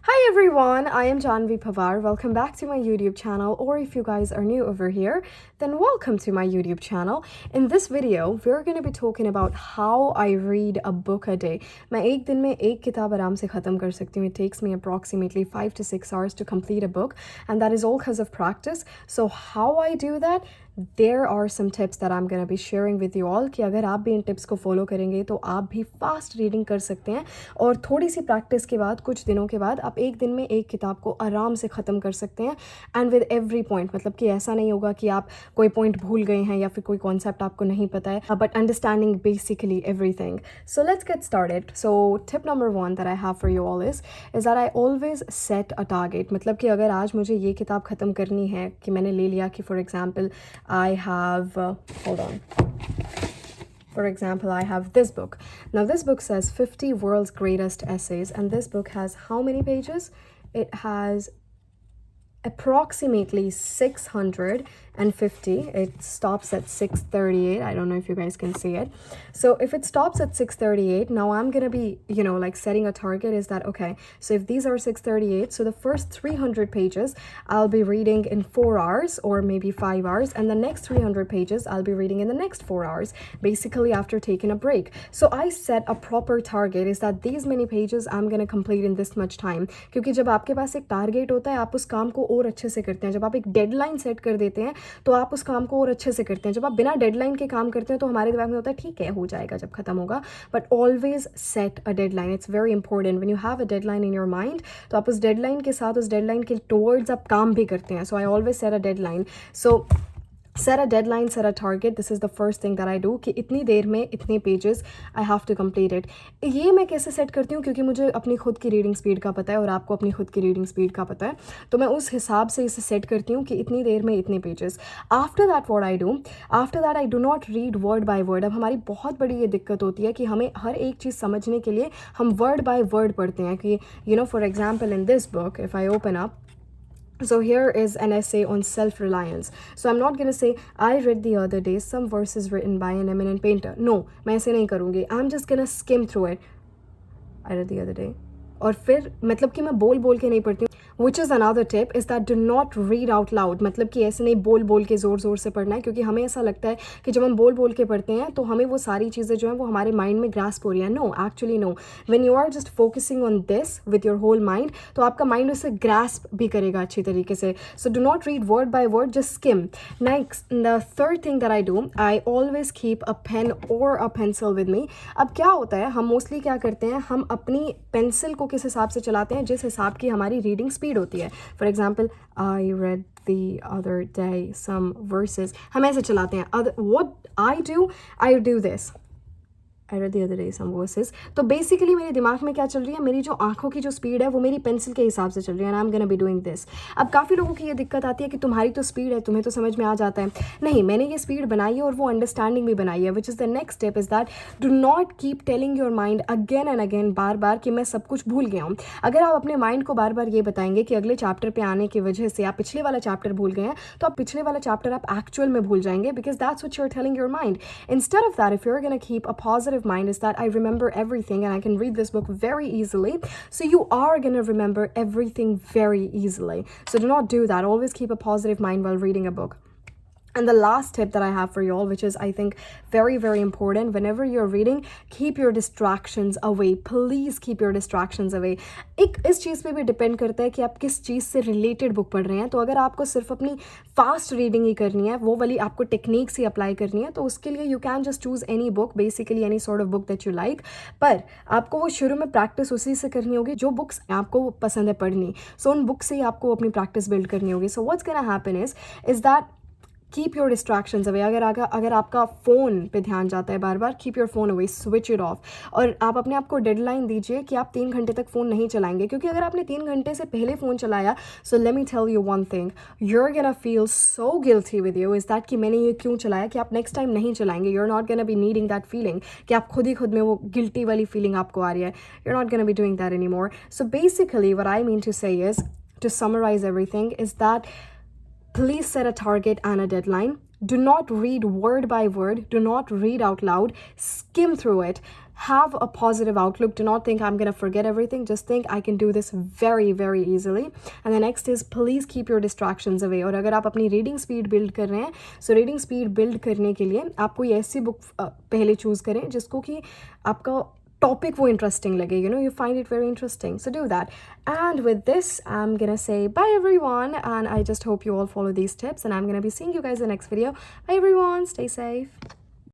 Hi everyone, I am Janvi Pawar. Welcome back to my YouTube channel, or if you guys are new over here, then welcome to my YouTube channel. In this video, we're going to be talking about how I read a book a day. मैं एक दिन में एक किताब आराम से ख़त्म कर सकती हूँ. It takes me approximately 5 to 6 hours to complete a book, and that is all because of practice. So how I do that? There are some tips that I'm going to be sharing with you all कि अगर आप भी इन tips को follow करेंगे तो आप भी fast reading कर सकते हैं और थोड़ी सी प्रैक्टिस के बाद कुछ दिनों के बाद आप एक दिन में एक किताब को आराम से ख़त्म कर सकते हैं एंड विद एवरी पॉइंट. मतलब कि ऐसा नहीं होगा कि आप कोई पॉइंट भूल गए हैं या फिर कोई कॉन्सेप्ट आपको नहीं पता है, but understanding basically everything. So let's get started. So tip number 1 that I have for you all is that I always set a target. मतलब कि अगर आज मुझे ये किताब ख़त्म करनी है कि मैंने ले लिया कि for example I have, hold on. For example, I have this book. Now, this book says 50 World's Greatest Essays, and this book has how many pages? It has approximately 650. It stops at 638. I don't know if you guys can see it. So if it stops at 638, now I'm gonna be, like setting a target is that, okay, so if these are 638, so the first 300 pages I'll be reading in 4 hours or maybe 5 hours, and the next 300 pages I'll be reading in the next 4 hours, basically after taking a break. So I set a proper target is that these many pages I'm gonna complete in this much time. क्योंकि जब आपके पास एक target होता है आप उस काम को और अच्छे से करते हैं. जब आप एक डेडलाइन सेट कर देते हैं तो आप उस काम को और अच्छे से करते हैं. जब आप बिना डेडलाइन के काम करते हैं तो हमारे दिमाग में होता है ठीक है हो जाएगा जब खत्म होगा, but always set a deadline. It's very important. When you have a deadline in your mind तो आप उस डेडलाइन के साथ उस डेडलाइन के टुवर्ड्स आप काम भी करते हैं. So I always set a deadline. So set a deadline, set a target. This is the first thing that I do कि इतनी देर में इतने pages I have to complete it. ये मैं कैसे सेट करती हूँ क्योंकि मुझे अपनी खुद की रीडिंग स्पीड का पता है और आपको अपनी खुद की रीडिंग स्पीड का पता है, तो मैं उस हिसाब से इसे सेट करती हूँ कि इतनी देर में इतने pages. After that what I do, after that I do not read word by word. अब हमारी बहुत बड़ी ये दिक्कत होती है कि हमें हर एक चीज़ समझने के लिए हम वर्ड बाय वर्ड पढ़ते हैं कि for example in this book if I open up. So here is an essay on self-reliance. So I'm not going to say, I read the other day some verses written by an eminent painter. No, मैं ऐसे नहीं करूँगी. I'm just going to skim through it. I read the other day. और फिर मतलब कि मैं बोल बोल के नहीं पढ़ती हूँ. Which is another tip is that do not read out loud. मतलब कि ऐसे नहीं बोल बोल के ज़ोर ज़ोर से पढ़ना है क्योंकि हमें ऐसा लगता है कि जब हम बोल बोल के पढ़ते हैं तो हमें वो सारी चीज़ें जो हैं वो हमारे माइंड में ग्रास्प हो रही हैं. No, actually no. When you are just focusing on this with your whole mind तो आपका माइंड उसे ग्रास्प भी करेगा अच्छी तरीके से. So do not read word by word, just skim. Next, the third thing that I do, I always keep a pen और a pencil with me. अब क्या होता है, हम मोस्टली क्या करते हैं, हम अपनी पेंसिल को किस हिसाब से चलाते हैं जिस हिसाब की हमारी रीडिंग स्पीड होती है. For example, I read the other day some verses. हम ऐसे चलाते हैं. What I do this. I read the other day some verses. तो बेसिकली मेरे दिमाग में क्या चल रही है, मेरी जो आंखों की जो स्पीड है वो मेरी पेंसिल के हिसाब से चल रही है. And I am gonna be doing this. अब काफ़ी लोगों की ये दिक्कत आती है कि तुम्हारी तो स्पीड है, तुम्हें तो समझ में आ जाता है. नहीं, मैंने ये स्पीड बनाई है और वो अंडरस्टैंडिंग भी बनाई है. Which is the next step is that do not keep telling your mind again and again, बार बार कि मैं सब कुछ भूल गया हूँ. अगर आप अपने माइंड को बार बार ये बताएंगे कि अगले चैप्टर पे आने की वजह से आप पिछले वाला चैप्टर भूल गए हैं, तो आप पिछले वाला चैप्टर आप एक्चुअल में भूल जाएंगे, because that's what you are telling your mind. Instead of that, if you are gonna keep a positive mind is that I remember everything and I can read this book very easily. So you are going to remember everything very easily. So do not do that. Always keep a positive mind while reading a book. And the last tip that I have for you all, which is I think very, very important, whenever you're reading, keep your distractions away. Please keep your distractions away. एक इस चीज़ पे भी depend करता है कि आप किस चीज़ से रिलेटेड बुक पढ़ रहे हैं. तो अगर आपको सिर्फ अपनी फास्ट रीडिंग ही करनी है, वो वाली आपको टेक्निक्स ही अप्लाई करनी है, तो उसके लिए you can just choose any book, basically any sort of book that you like. पर आपको वो शुरू में प्रैक्टिस उसी से करनी होगी जो बुक्स आपको पसंद है पढ़नी. सो उन बुक से ही आपको अपनी प्रैक्टिस बिल्ड करनी होगी. So what's gonna happen is that keep your distractions away. अगर आपका फ़ोन पे ध्यान जाता है बार बार, keep your phone away, switch it off. और आप अपने आप को डेडलाइन दीजिए कि आप 3 घंटे तक फ़ोन नहीं चलाएंगे, क्योंकि अगर आपने 3 घंटे से पहले फ़ोन चलाया, so let me tell you one thing, you are gonna feel so guilty with you is that कि मैंने ये क्यों चलाया, कि आप नेक्स्ट टाइम नहीं चलाएंगे. You are not gonna be needing that feeling कि आप खुद ही खुद में वो गिल्टी वाली फीलिंग आपको आ रही है. You are not gonna be doing that any more. So basically what I mean to say is, to summarise everything, is that please set a target and a deadline. Do not read word by word. Do not read out loud. Skim through it. have a positive outlook. Do not think I'm going to forget everything. Just think I can do this very, very easily. And the next is please keep your distractions away. और अगर आप अपनी reading speed build कर रहे हैं, so reading speed build करने के लिए आप कोई ऐसी बुक पहले चूज़ करें जिसको कि आपका topic wo interesting lage, you know, you find it very interesting. So do that. And with this, I'm gonna say bye everyone, and I just hope you all follow these tips, and I'm gonna be seeing you guys in the next video. Bye everyone, stay safe.